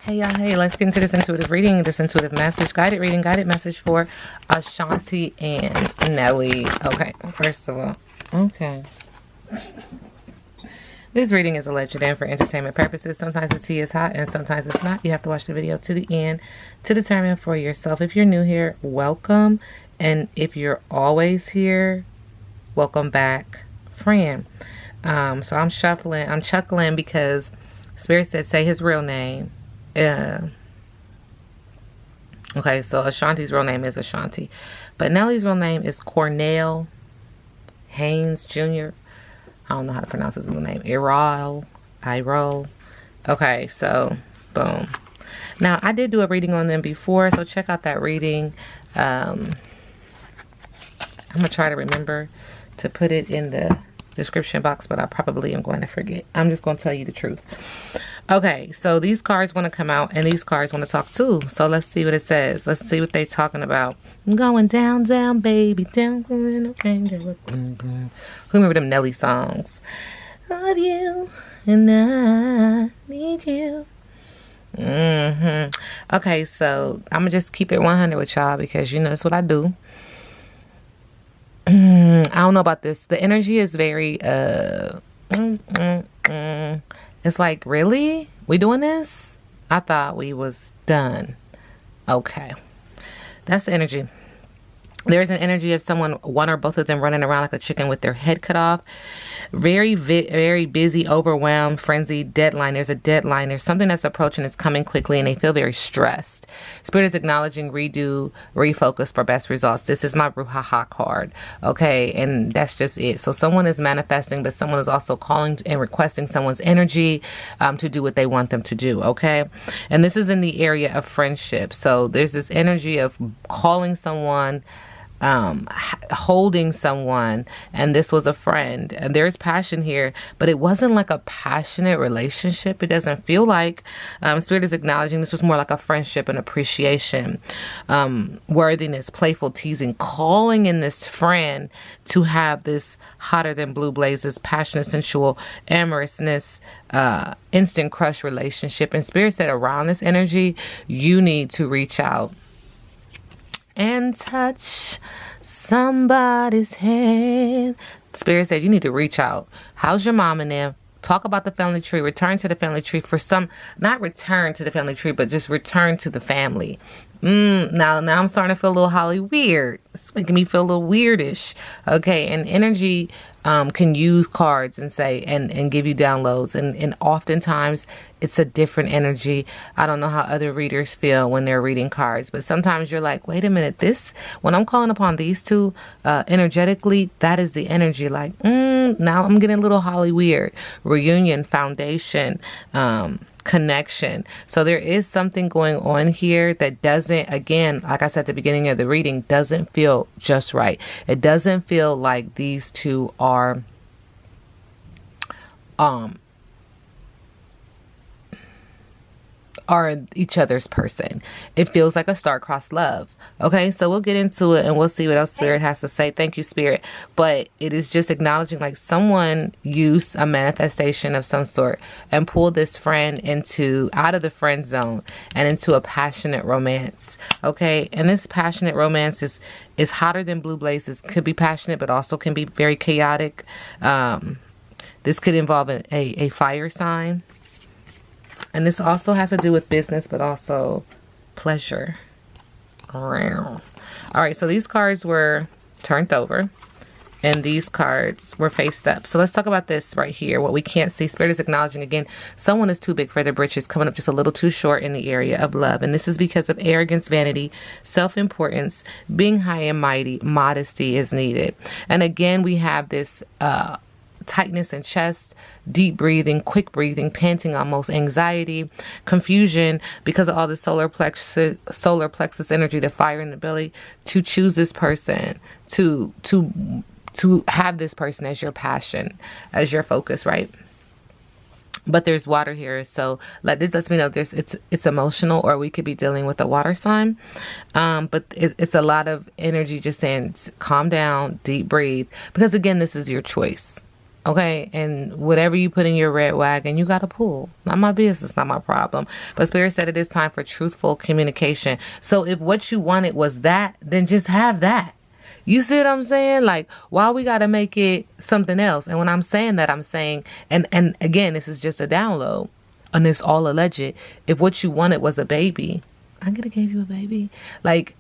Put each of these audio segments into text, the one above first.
Hey y'all, hey, let's get into this intuitive reading, this intuitive message, guided reading, guided message for Ashanti and Nelly. Okay, first of all, okay. This reading is alleged and for entertainment purposes. Sometimes the tea is hot and sometimes it's not. You have to watch the video to the end to determine for yourself. If you're new here, welcome. And if you're always here, welcome back, friend. So I'm chuckling because Spirit said say his real name. Okay, so Ashanti's real name is Ashanti, but Nelly's real name is Cornell Haynes Jr. I don't know how to pronounce his middle name. Irol. Okay, so boom. Now I did do a reading on them before, so check out that reading. I'm gonna try to remember to put it in the description box, but I probably am going to forget. I'm just going to tell you the truth. Okay, so these cards want to come out and these cards want to talk too. So let's see what it says. Let's see what they're talking about. I'm going down, down, baby, down. Who remember them Nelly songs? Love you and I need you. Okay, so I'm going to just keep it 100 with y'all because you know that's what I do. I don't know about this. The energy is very it's like, really? We doing this? I thought we was done. Okay. That's the energy. There's an energy of someone, one or both of them running around like a chicken with their head cut off. Very, very busy, overwhelmed, frenzied, deadline. There's a deadline. There's something that's approaching. It's coming quickly and they feel very stressed. Spirit is acknowledging, redo, refocus for best results. This is my Bruhaha card. Okay. And that's just it. So someone is manifesting, but someone is also calling and requesting someone's energy to do what they want them to do. Okay. And this is in the area of friendship. So there's this energy of calling someone, holding someone, and this was a friend, and there's passion here, but it wasn't like a passionate relationship. It doesn't feel like. Spirit is acknowledging this was more like a friendship and appreciation, worthiness, playful teasing, calling in this friend to have this hotter than blue blazes, passionate, sensual, amorousness, instant crush relationship. And Spirit said around this energy, you need to reach out and touch somebody's hand. Spirit said you need to reach out. How's your mom and them? Talk about the family tree. Return to the family tree for some, not return to the family tree, but just return to the family. Now I'm starting to feel a little Holly weird. It's making me feel a little weirdish. Okay, and energy can use cards and say and give you downloads, and oftentimes it's a different energy. I don't know how other readers feel when they're reading cards, but sometimes you're like, wait a minute, this when I'm calling upon these two energetically, that is the energy. Like, now I'm getting a little Holly weird. Reunion, foundation, connection. So there is something going on here that doesn't, again, like I said at the beginning of the reading, doesn't feel just right. It doesn't feel like these two are each other's person. It feels like a star-crossed love. Okay, so we'll get into it and we'll see what else Spirit has to say. Thank you, Spirit. But it is just acknowledging like someone used a manifestation of some sort and pulled this friend out of the friend zone and into a passionate romance. Okay, and this passionate romance is hotter than blue blazes. Could be passionate, but also can be very chaotic. This could involve a fire sign. And this also has to do with business, but also pleasure. All right, so these cards were turned over and these cards were faced up. So let's talk about this right here. What we can't see. Spirit is acknowledging again, someone is too big for their britches, coming up just a little too short in the area of love. And this is because of arrogance, vanity, self-importance, being high and mighty, modesty is needed. And again, we have this, tightness in chest, deep breathing, quick breathing, panting almost, anxiety, confusion because of all the solar plexus energy, the fire in the belly, to choose this person, to have this person as your passion, as your focus, right? But there's water here, so this lets me know it's emotional, or we could be dealing with a water sign. But it's a lot of energy just saying calm down, deep breathe, because again, this is your choice. Okay, and whatever you put in your red wagon, you got to pull. Not my business, not my problem. But Spirit said it is time for truthful communication. So if what you wanted was that, then just have that. You see what I'm saying? Like, why we got to make it something else? And when I'm saying that, I'm saying, and again, this is just a download, and it's all alleged. If what you wanted was a baby, I could have gave you a baby. Like,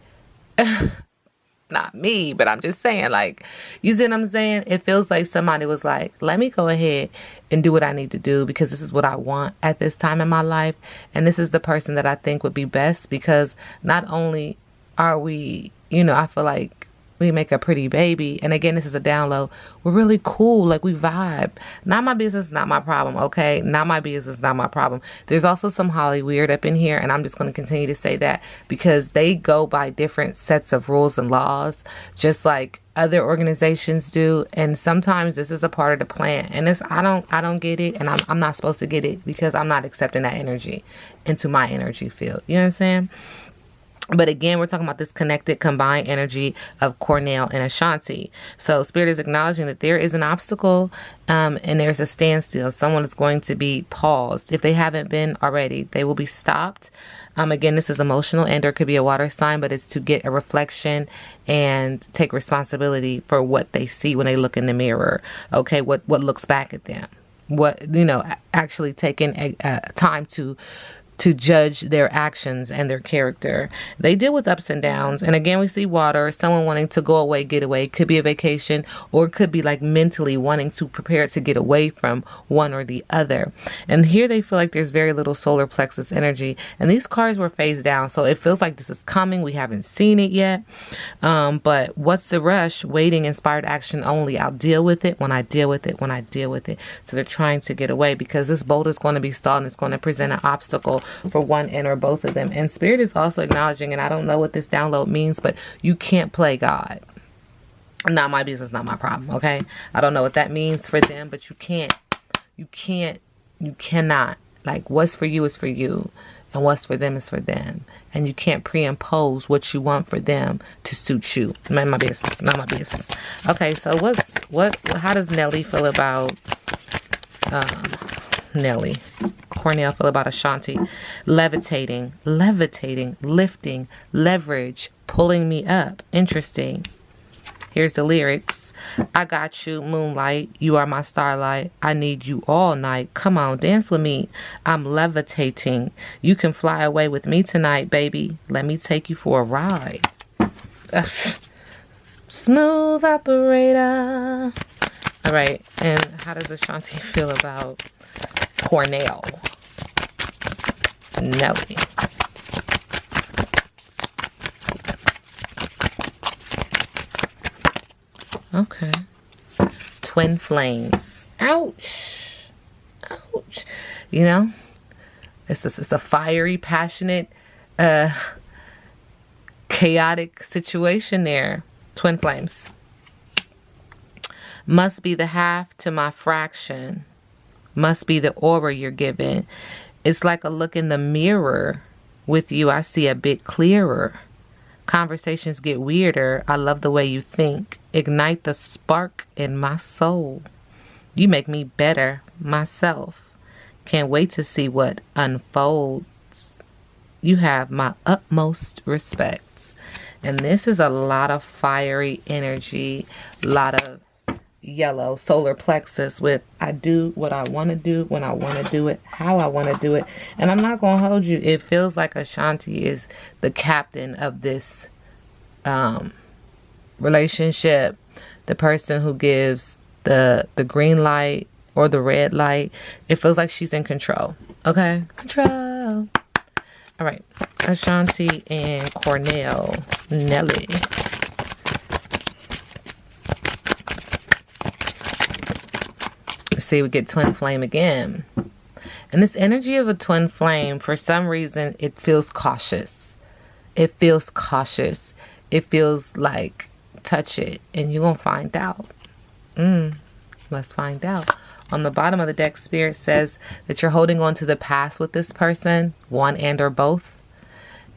not me, but I'm just saying, like, you see what I'm saying? It feels like somebody was like, let me go ahead and do what I need to do because this is what I want at this time in my life. And this is the person that I think would be best, because not only are we, I feel like we make a pretty baby. And again, this is a download. We're really cool. Like, we vibe. Not my business, not my problem. Okay. Not my business, not my problem. There's also some Holly weird up in here. And I'm just going to continue to say that because they go by different sets of rules and laws, just like other organizations do. And sometimes this is a part of the plan. And I don't get it. And I'm not supposed to get it because I'm not accepting that energy into my energy field. You know what I'm saying? But again, we're talking about this connected, combined energy of Cornell and Ashanti. So Spirit is acknowledging that there is an obstacle and there's a standstill. Someone is going to be paused. If they haven't been already, they will be stopped. Again, this is emotional, and there could be a water sign, but it's to get a reflection and take responsibility for what they see when they look in the mirror. Okay, what looks back at them. What, actually taking time to judge their actions and their character. They deal with ups and downs. And again, we see water, someone wanting to go away, get away. Could be a vacation, or it could be like mentally wanting to prepare to get away from one or the other. And here they feel like there's very little solar plexus energy. And these cards were phased down. So it feels like this is coming. We haven't seen it yet. But what's the rush? Waiting, inspired action only. I'll deal with it when I deal with it, when I deal with it. So they're trying to get away because this boat is going to be stalled and it's going to present an obstacle for one and or both of them. And Spirit is also acknowledging, and I don't know what this download means, but you can't play God. Not my business, not my problem. Okay. I don't know what that means for them, but you cannot. Like, what's for you is for you, and what's for them is for them. And you can't pre-impose what you want for them to suit you. Not my business, not my business. Okay. So how does Nelly feel about, Nelly? Cornell feel about Ashanti? Levitating, lifting, leverage, pulling me up. Interesting. Here's the lyrics. I got you, moonlight. You are my starlight. I need you all night. Come on, dance with me. I'm levitating. You can fly away with me tonight, baby. Let me take you for a ride. Ugh. Smooth operator. All right. And how does Ashanti feel about Cornell? Nelly. Okay. Twin flames. Ouch. Ouch. It's a fiery, passionate, chaotic situation there. Twin flames. Must be the half to my fraction. Must be the aura you're given. It's like a look in the mirror. With you, I see a bit clearer. Conversations get weirder. I love the way you think. Ignite the spark in my soul. You make me better myself. Can't wait to see what unfolds. You have my utmost respect. And this is a lot of fiery energy, a lot of yellow solar plexus with I do what I want to do when I want to do it, how I want to do it. And I'm not going to hold you. It feels like Ashanti is the captain of this relationship, the person who gives the green light or the red light. It feels like she's in control. Okay? Control. All right. Ashanti and Cornell. Nelly. See, we get twin flame again. And this energy of a twin flame, for some reason, it feels cautious. It feels cautious. It feels like, touch it and you're going to find out. Let's find out. On the bottom of the deck, Spirit says that you're holding on to the past with this person, one and or both.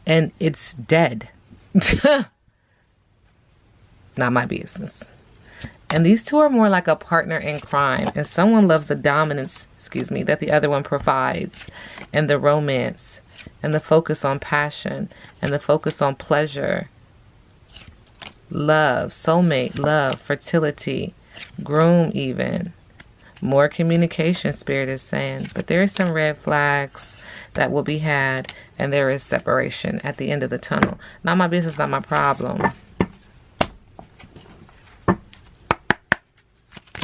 And it's dead. Not my business. And these two are more like a partner in crime. And someone loves the dominance, that the other one provides. And the romance. And the focus on passion. And the focus on pleasure. Love. Soulmate. Love. Fertility. Groom even. More communication, Spirit is saying. But there are some red flags that will be had. And there is separation at the end of the tunnel. Not my business, not my problem.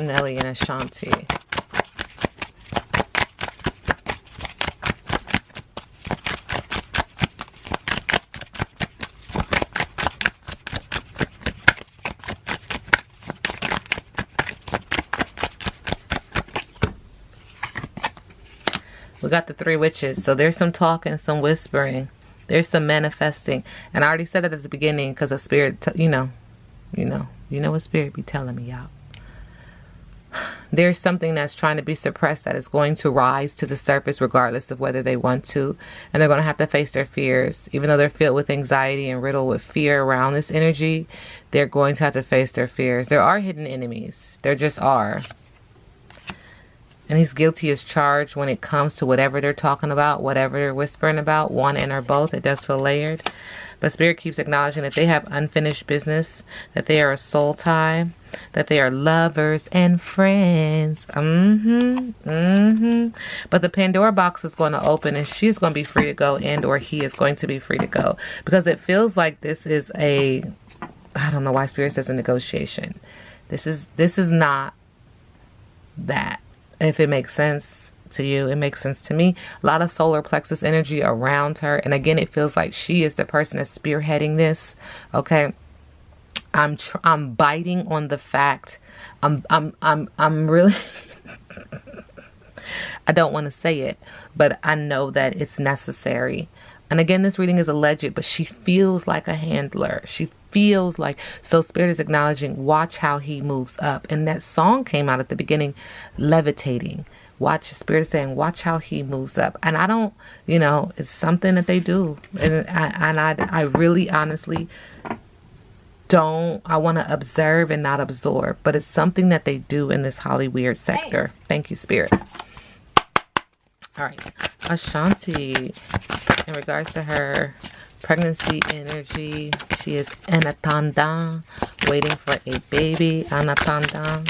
Nelly and Ashanti. We got the 3 witches. So there's some talking, some whispering. There's some manifesting. And I already said that at the beginning because a spirit, you know what spirit be telling me, y'all. There's something that's trying to be suppressed that is going to rise to the surface regardless of whether they want to. And they're going to have to face their fears. Even though they're filled with anxiety and riddled with fear around this energy, they're going to have to face their fears. There are hidden enemies. There just are. And he's guilty as charged when it comes to whatever they're talking about, whatever they're whispering about, one and or both. It does feel layered. But Spirit keeps acknowledging that they have unfinished business, that they are a soul tie, that they are lovers and friends. But the Pandora box is going to open and she's going to be free to go, and or he is going to be free to go. Because it feels like this is I don't know why Spirit says a negotiation. This is not that. If it makes sense to you, it makes sense to me. A lot of solar plexus energy around her. And again, it feels like she is the person that's spearheading this. Okay. I'm biting on the fact. I'm really, I don't want to say it, but I know that it's necessary. And again, this reading is alleged, but she feels like a handler. She feels like, so Spirit is acknowledging, watch how he moves up. And that song came out at the beginning, levitating. Watch, Spirit is saying, watch how he moves up. And I don't, it's something that they do. And I really honestly don't, I want to observe and not absorb, but it's something that they do in this Holly Weird sector. Hey. Thank you, Spirit. All right. Ashanti, in regards to her pregnancy energy, she is Anatanda, waiting for a baby. Anatanda.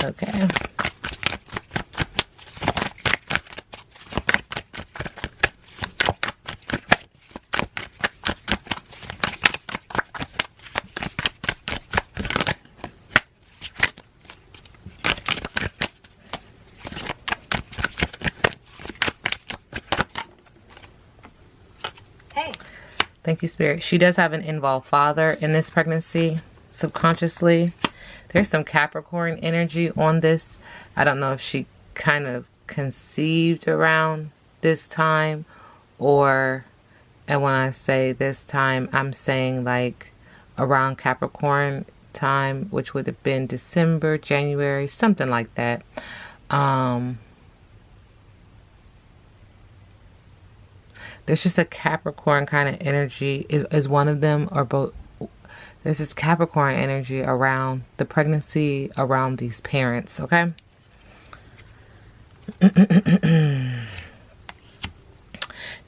Okay. Thank you, Spirit. She does have an involved father in this pregnancy, subconsciously. There's some Capricorn energy on this. I don't know if she kind of conceived around this time, and when I say this time, I'm saying like around Capricorn time, which would have been December, January, something like that. There's just a Capricorn kind of energy is one of them, or both. There's this Capricorn energy around the pregnancy, around these parents, okay?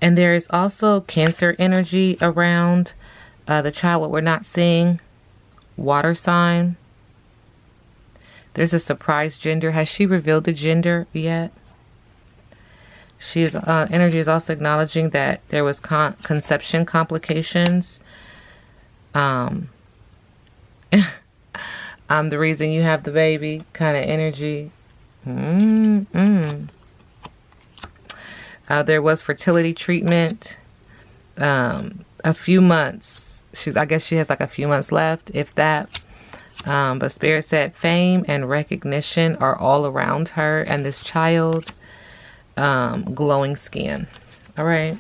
And there is also Cancer energy around the child, what we're not seeing. Water sign. There's a surprise gender. Has she revealed the gender yet? She's energy is also acknowledging that there was conception complications. I'm the reason you have the baby kind of energy. There was fertility treatment. A few months. I guess she has like a few months left, if that. But Spirit said fame and recognition are all around her and this child. Glowing skin. All right.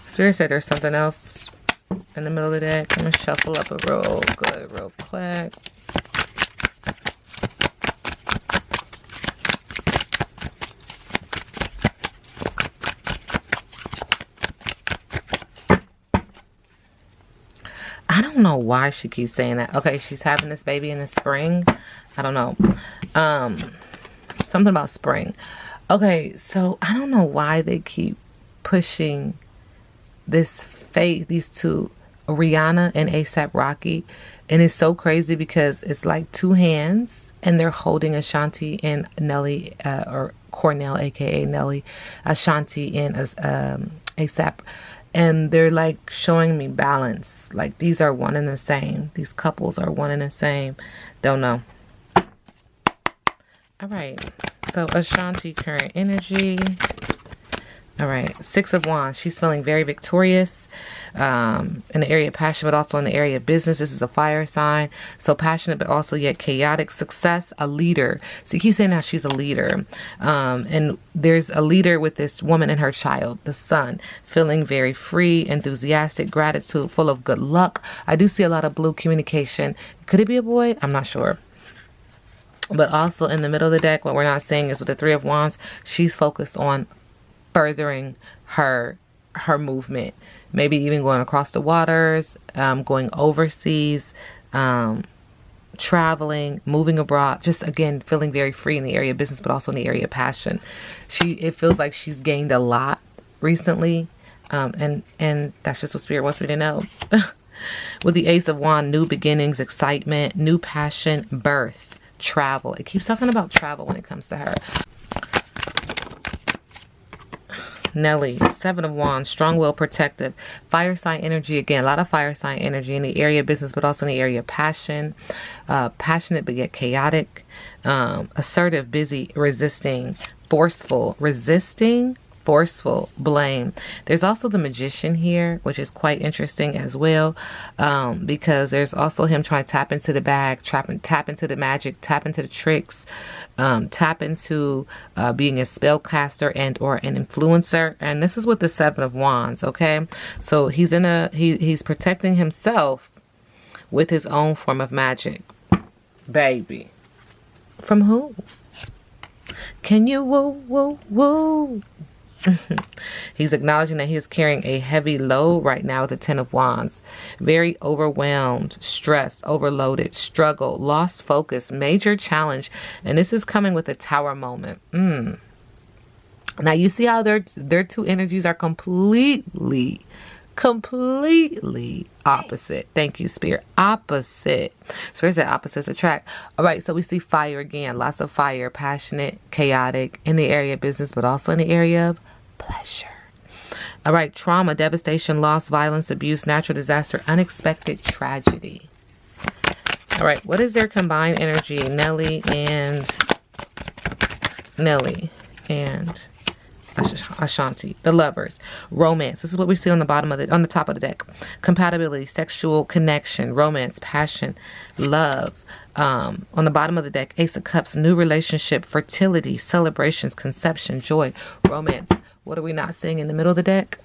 Spirit said there's something else in the middle of the deck. I'm going to shuffle up a real quick. I don't know why she keeps saying that. Okay, she's having this baby in the spring. I don't know. Something about spring. Okay, so I don't know why they keep pushing this fake, these two, Rihanna and ASAP Rocky. And it's so crazy because it's like two hands and they're holding Ashanti and Nelly, or Cornell, aka Nelly, Ashanti and ASAP. And they're like showing me balance. Like these are one and the same. These couples are one and the same. Don't know. All right. So Ashanti, current energy. All right. 6 of Wands. She's feeling very victorious in the area of passion, but also in the area of business. This is a fire sign. So passionate, but also yet chaotic. Success, a leader. So you keep saying that she's a leader. And there's a leader with this woman and her child, the son, feeling very free, enthusiastic, gratitude, full of good luck. I do see a lot of blue communication. Could it be a boy? I'm not sure. But also in the middle of the deck, what we're not seeing is with the 3 of Wands, she's focused on furthering her movement, maybe even going across the waters, going overseas, traveling, moving abroad, just again feeling very free in the area of business, but also in the area of passion. It feels like she's gained a lot recently, and that's just what Spirit wants me to know. With the Ace of Wands, new beginnings, excitement, new passion, birth, travel. It keeps talking about travel when it comes to her. Nelly, 7 of Wands, strong-willed, protective, fire sign energy. Again, a lot of fire sign energy in the area of business, but also in the area of passion. Passionate, but yet chaotic. Assertive, busy, resisting, forceful, blame. There's also the Magician here, which is quite interesting as well, because there's also him trying to tap into the bag, tap into the magic, tap into the tricks, tap into being a spellcaster and or an influencer. And this is with the 7 of Wands. Okay, so he's protecting himself with his own form of magic. Baby, from who? Can you woo? He's acknowledging that he is carrying a heavy load right now with the 10 of Wands. Very overwhelmed, stressed, overloaded, struggle, lost focus, major challenge. And this is coming with a Tower moment. Now you see how their two energies are completely opposite. Thank you, Spirit. Opposite. Spirit said opposites attract. All right, so we see fire again. Lots of fire, passionate, chaotic in the area of business, but also in the area of pleasure. All right, trauma, devastation, loss, violence, abuse, natural disaster, unexpected tragedy. All right, what is their combined energy? Nelly and Ashanti, the lovers, romance. This is what we see on the top of the deck. Compatibility, sexual connection, romance, passion, love. On the bottom of the deck, Ace of Cups, new relationship, fertility, celebrations, conception, joy, romance. What are we not seeing in the middle of the deck?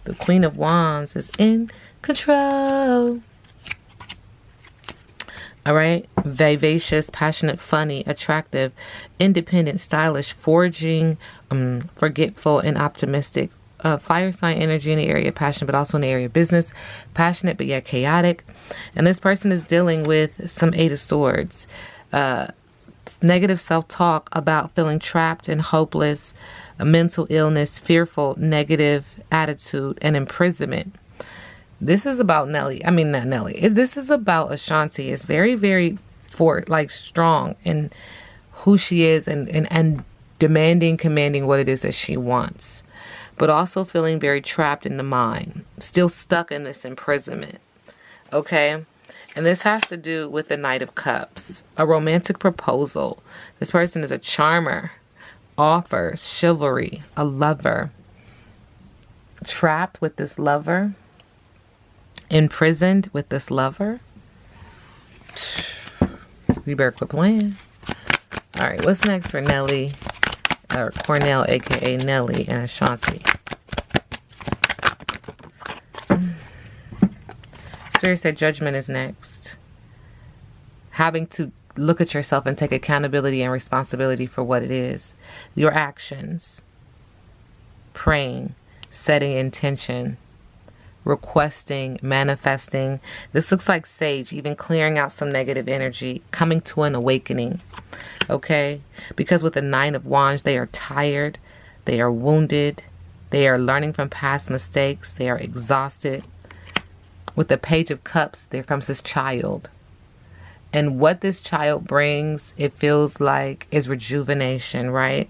The Queen of Wands is in control. All right. Vivacious, passionate, funny, attractive, independent, stylish, forging, forgetful, and optimistic. Fire sign energy in the area of passion, but also in the area of business. Passionate, but yet chaotic. And this person is dealing with some 8 of Swords. Negative self-talk about feeling trapped and hopeless, a mental illness, fearful, negative attitude, and imprisonment. This is about Nelly. I mean, not Nelly. This is about Ashanti. It's very, very strong in who she is and demanding, commanding what it is that she wants. But also feeling very trapped in the mind. Still stuck in this imprisonment. Okay? And this has to do with the Knight of Cups. A romantic proposal. This person is a charmer. Offers, chivalry, a lover. Trapped with this lover. Imprisoned with this lover. You better quit playing. All right, what's next for Nelly, or Cornell, aka Nelly, and Ashanti? Spirit said judgment is next. Having to look at yourself and take accountability and responsibility for what it is. Your actions. Praying, setting intention, requesting, manifesting. This looks like sage, even clearing out some negative energy, coming to an awakening. Okay? Because with the Nine of Wands, they are tired. They are wounded. They are learning from past mistakes. They are exhausted. With the Page of Cups, there comes this child. And what this child brings, it feels like, is rejuvenation, right?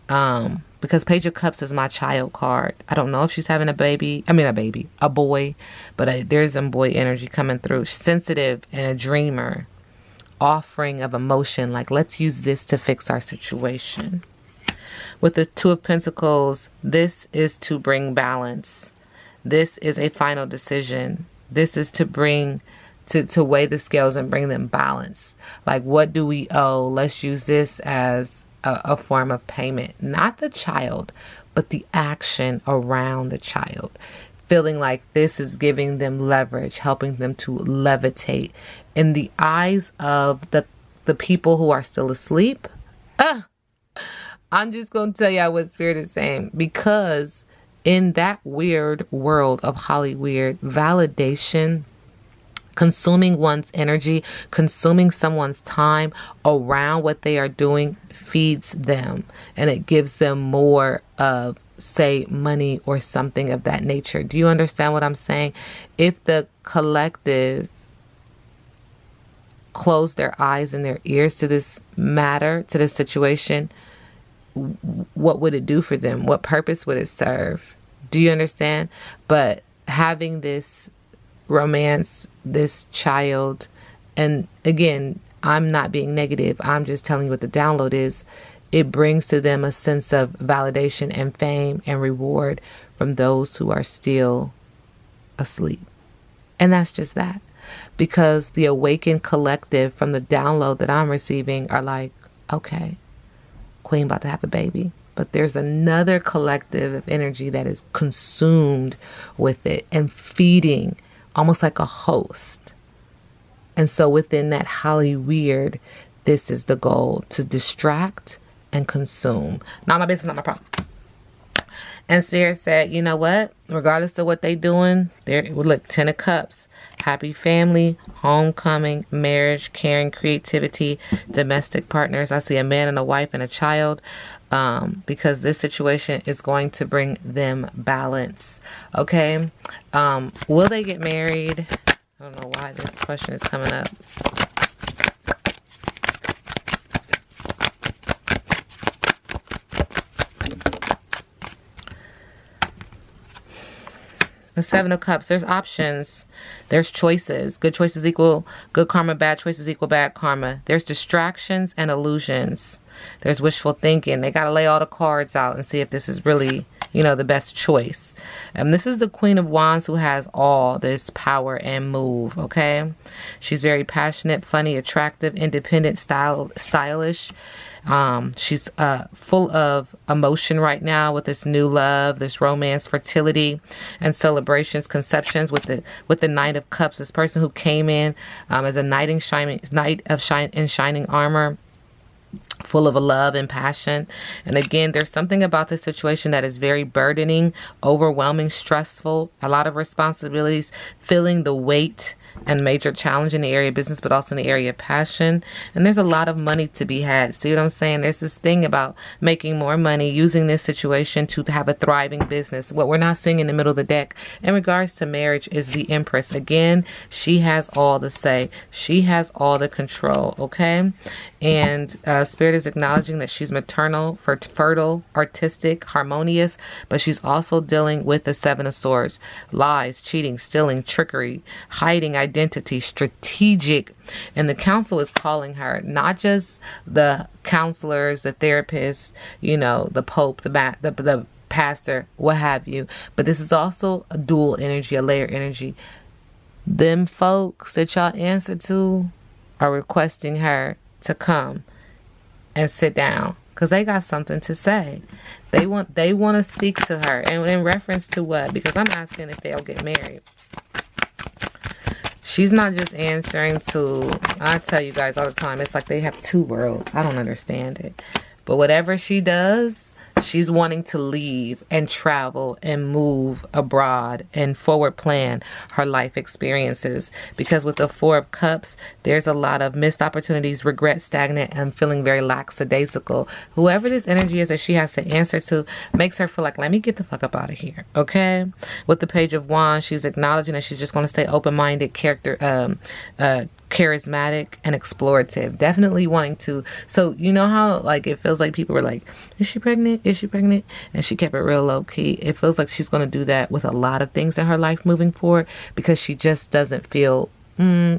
Because Page of Cups is my child card. I don't know if she's having a boy, but there's some boy energy coming through. Sensitive and a dreamer. Offering of emotion, like, let's use this to fix our situation. With the Two of Pentacles, this is to bring balance. This is a final decision. This is to bring, to weigh the scales and bring them balance. Like, what do we owe? Let's use this as a form of payment. Not the child, but the action around the child. Feeling like this is giving them leverage, helping them to levitate. In the eyes of the people who are still asleep, I'm just going to tell y'all what Spirit is saying. Because in that weird world of Hollywood, validation, consuming one's energy, consuming someone's time around what they are doing feeds them. And it gives them more of, say, money or something of that nature. Do you understand what I'm saying? If the collective close their eyes and their ears to this matter, to this situation, what would it do for them? What purpose would it serve? Do you understand? But having this romance, this child, and again, I'm not being negative. I'm just telling you what the download is. It brings to them a sense of validation and fame and reward from those who are still asleep. And that's just that. Because the awakened collective from the download that I'm receiving are like, okay, Queen about to have a baby. But there's another collective of energy that is consumed with it and feeding almost like a host. And so within that Hollyweird, this is the goal, to distract and consume. Not my business, not my problem. And Spirit said, you know what? Regardless of what they doing, look, 10 of Cups. Happy family, homecoming, marriage, caring, creativity, domestic partners. I see a man and a wife and a child, because this situation is going to bring them balance. Okay. Will they get married? I don't know why this question is coming up. The Seven of Cups, there's options. There's choices. Good choices equal good karma. Bad choices equal bad karma. There's distractions and illusions. There's wishful thinking. They got to lay all the cards out and see if this is really, the best choice. And this is the Queen of Wands who has all this power and move, okay? She's very passionate, funny, attractive, independent, stylish. She's full of emotion right now with this new love, this romance, fertility, and celebrations, conceptions with the Knight of Cups. This person who came in as a knight in shining armor, full of love and passion. And again, there's something about this situation that is very burdening, overwhelming, stressful, a lot of responsibilities, feeling the weight and major challenge in the area of business, but also in the area of passion. And there's a lot of money to be had. See what I'm saying? There's this thing about making more money, using this situation to have a thriving business. What we're not seeing in the middle of the deck in regards to marriage is the Empress. Again, she has all the say. She has all the control, okay? And Spirit is acknowledging that she's maternal, fertile, artistic, harmonious, but she's also dealing with the Seven of Swords. Lies, cheating, stealing, trickery, hiding identity, strategic. And the council is calling her, not just the counselors, the therapists, the Pope, the pastor, what have you, but this is also a dual energy, a layer energy. Them folks that y'all answer to are requesting her to come and sit down because they got something to say. They want to speak to her. And in reference to what? Because I'm asking if they'll get married. She's not just answering to, I tell you guys all the time, it's like they have two worlds. I don't understand it. But whatever she does, She's wanting to leave and travel and move abroad and forward plan her life experiences. Because with the Four of Cups, there's a lot of missed opportunities, regret, stagnant, and feeling very lackadaisical. Whoever this energy is that she has to answer to makes her feel like, let me get the fuck up out of here. Okay? With the Page of Wands, she's acknowledging that she's just going to stay open-minded, charismatic and explorative, definitely wanting to. So you know how like it feels like people were like, is she pregnant, and she kept it real low key. It feels like she's going to do that with a lot of things in her life moving forward, because she just doesn't feel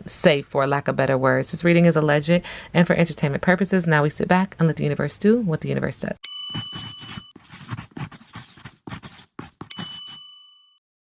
safe, for lack of better words. This reading is alleged and for entertainment purposes. Now we sit back and let the universe do what the universe does.